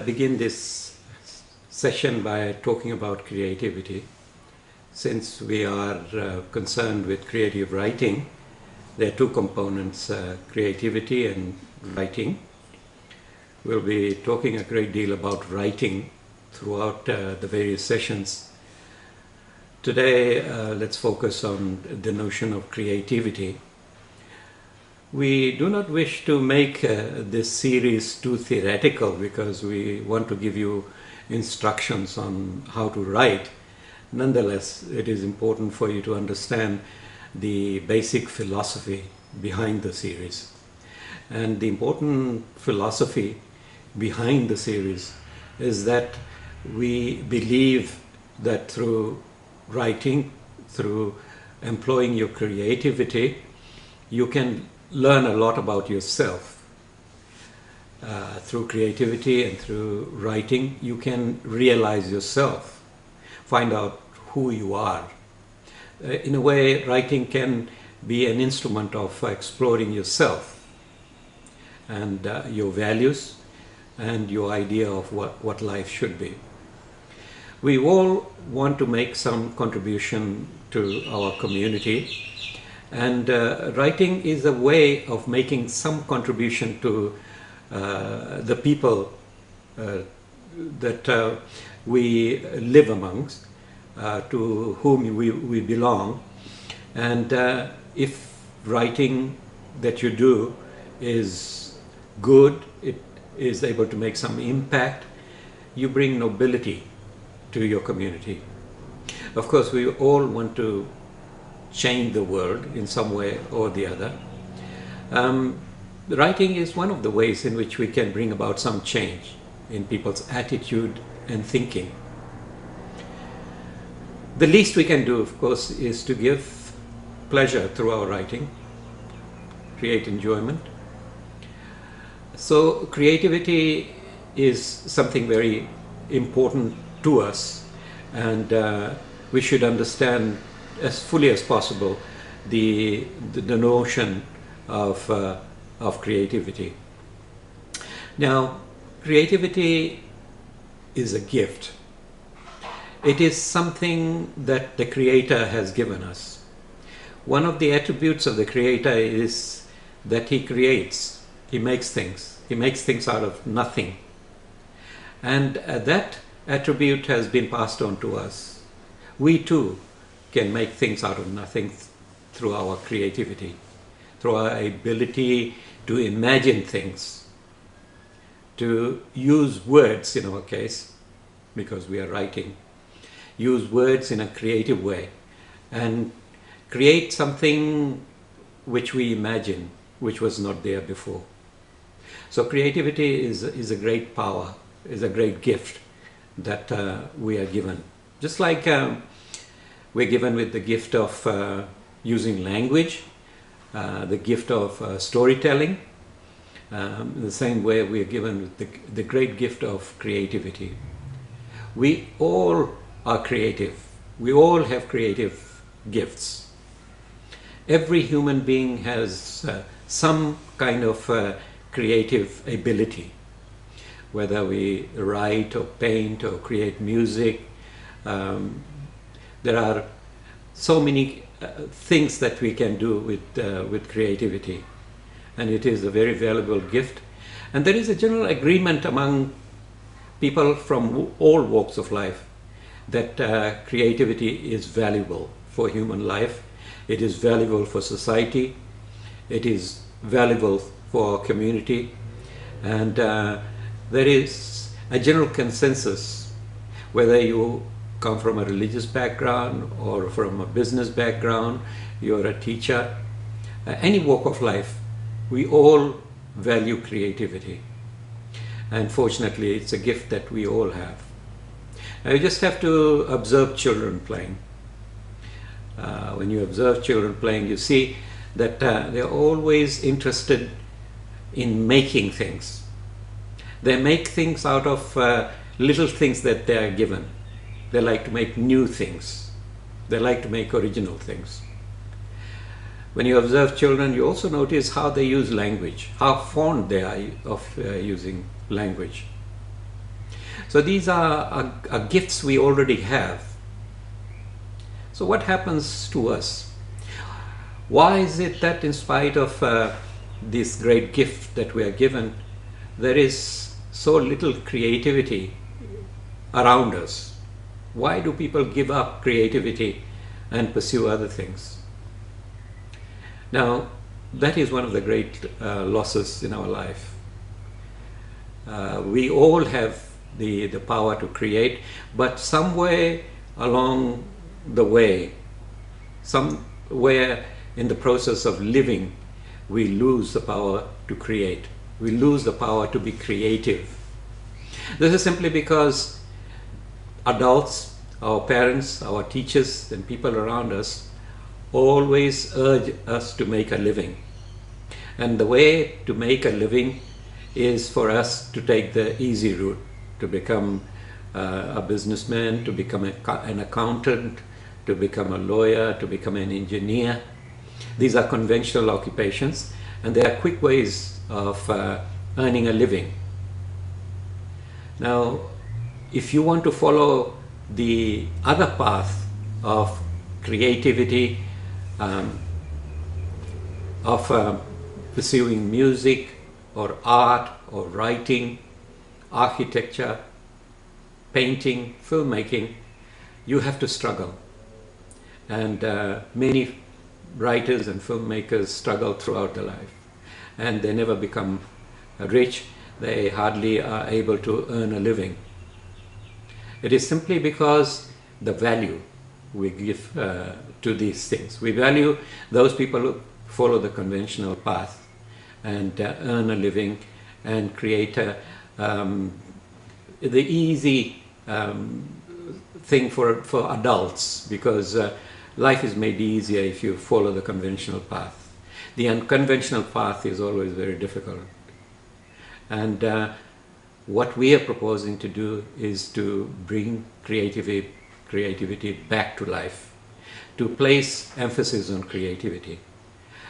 begin this session by talking about creativity. Since we are concerned with creative writing, there are two components, creativity and writing. We'll be talking a great deal about writing throughout the various sessions. Today, let's focus on the notion of creativity. We do not wish to make this series too theoretical because we want to give you instructions on how to write. Nonetheless, it is important for you to understand the basic philosophy behind the series. And the important philosophy behind the series is that we believe that through writing, through employing your creativity, you can learn a lot about yourself. Through creativity and through writing, you can realize yourself, find out who you are. In a way, writing can be an instrument of exploring yourself and your values and your idea of what life should be. We all want to make some contribution to our community, and writing is a way of making some contribution to the people that we live amongst, to whom we belong. And if writing that you do is good, it is able to make some impact, you bring nobility to your community. Of course, we all want to change the world in some way or the other. Writing is one of the ways in which we can bring about some change in people's attitude and thinking. The least we can do, of course, is to give pleasure through our writing, create enjoyment. So creativity is something very important to us, and we should understand as fully as possible the notion of creativity. Now, creativity is a gift. It is something that the Creator has given us. One of the attributes of the Creator is that He creates, He makes things. He makes things out of nothing. And that attribute has been passed on to us. We too can make things out of nothing through our creativity, through our ability to imagine things, to use words in our case, because we are writing, use words in a creative way and create something which we imagine, which was not there before. So creativity is a great power, is a great gift that we are given. Just like we're given with the gift of using language, the gift of storytelling, the same way we are given with the great gift of creativity. We all are creative. We all have creative gifts. Every human being has some kind of creative ability, whether we write or paint or create music. There are so many things that we can do with creativity, and it is a very valuable gift. And there is a general agreement among people from all walks of life that creativity is valuable for human life. It is valuable for society. It is valuable for our community. And there is a general consensus, whether you come from a religious background or from a business background, you're a teacher, any walk of life, we all value creativity. And fortunately, it's a gift that we all have. Now, you just have to observe children playing. When you observe children playing, you see that they're always interested in making things. They make things out of little things that they are given. They like to make new things. They like to make original things. When you observe children, you also notice how they use language, how fond they are of using language. So these are gifts we already have. So what happens to us? Why is it that in spite of this great gift that we are given, there is so little creativity around us? Why do people give up creativity and pursue other things? Now, that is one of the great losses in our life. We all have the power to create, but somewhere along the way, somewhere in the process of living, we lose the power to create. We lose the power to be creative. This is simply because adults, our parents, our teachers, and people around us always urge us to make a living. And the way to make a living is for us to take the easy route, to become a businessman, to become an accountant, to become a lawyer, to become an engineer. These are conventional occupations, and they are quick ways of earning a living. Now, if you want to follow the other path of creativity, of pursuing music or art or writing, architecture, painting, filmmaking, you have to struggle. And many writers and filmmakers struggle throughout their life, and they never become rich. They hardly are able to earn a living. It is simply because the value we give to these things. We value those people who follow the conventional path and earn a living and create the easy thing for adults, because life is made easier if you follow the conventional path. The unconventional path is always very difficult. And what we are proposing to do is to bring creativity back to life, to place emphasis on creativity.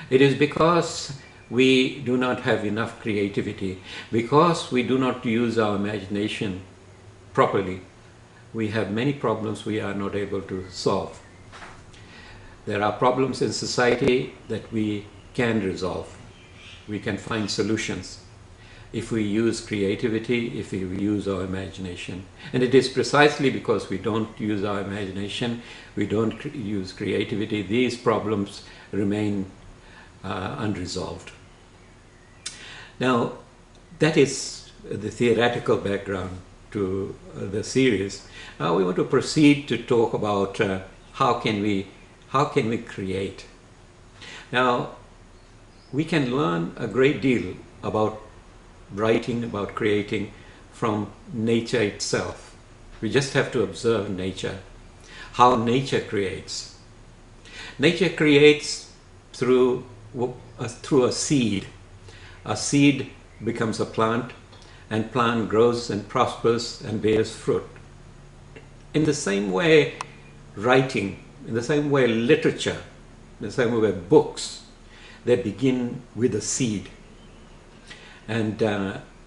It is because we do not have enough creativity, because we do not use our imagination properly. We have many problems we are not able to solve. There are problems in society that we can resolve. We can find solutions if we use creativity, if we use our imagination. And it is precisely because we don't use our imagination, we don't use creativity, these problems remain unresolved. Now, that is the theoretical background to the series. Now we want to proceed to talk about how can we create. Now, we can learn a great deal about writing, about creating, from nature itself. We just have to observe nature, how nature creates. Nature creates through a seed. A seed becomes a plant, and plant grows and prospers and bears fruit. In the same way, writing, in the same way, literature, in the same way, books, they begin with a seed. And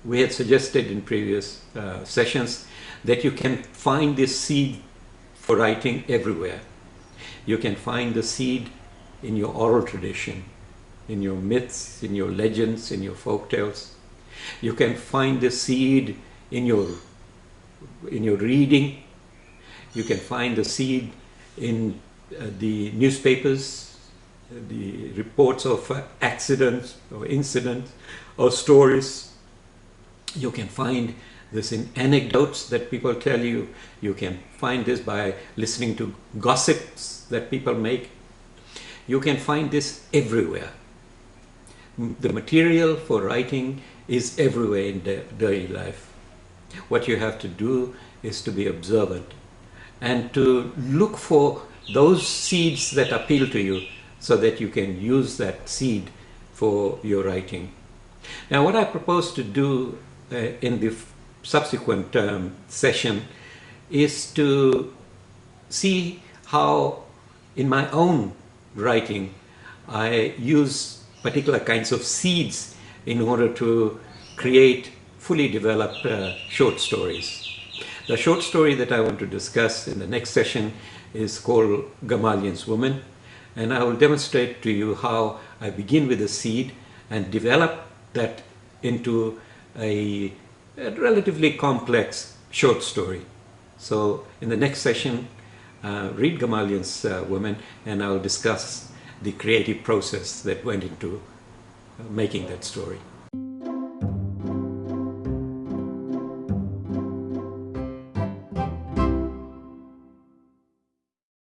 we had suggested in previous sessions that you can find this seed for writing everywhere. You can find the seed in your oral tradition, in your myths, in your legends, in your folk tales. You can find the seed in your reading. You can find the seed in the newspapers, the reports of accidents or incidents or stories. You can find this in anecdotes that people tell you. You can find this by listening to gossips that people make. You can find this everywhere. The material for writing is everywhere in daily life. What you have to do is to be observant and to look for those seeds that appeal to you so that you can use that seed for your writing. Now, what I propose to do in the subsequent session is to see how in my own writing I use particular kinds of seeds in order to create fully developed short stories. The short story that I want to discuss in the next session is called Gamaliel's Woman, and I will demonstrate to you how I begin with a seed and develop that into a relatively complex short story. So in the next session, read Gamaliel's Woman, and I will discuss the creative process that went into making that story.